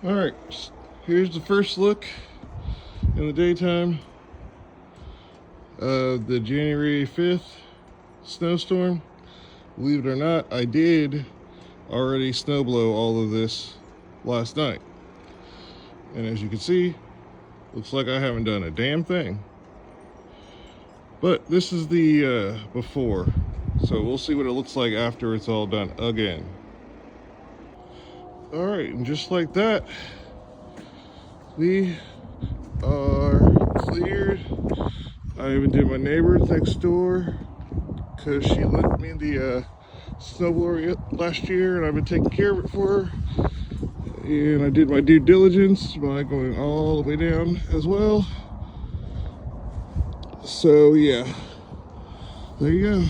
Alright, here's the first look in the daytime of the January 5th snowstorm. Believe it or not, I did already snowblow all of this last night. And as you can see, looks like I haven't done a damn thing. But this is the before, so we'll see what it looks like after it's all done again. Alright, and just like that, we are cleared. I even did my neighbor next door because she lent me the snowblower last year and I've been taking care of it for her. And I did my due diligence by going all the way down as well. So yeah, there you go.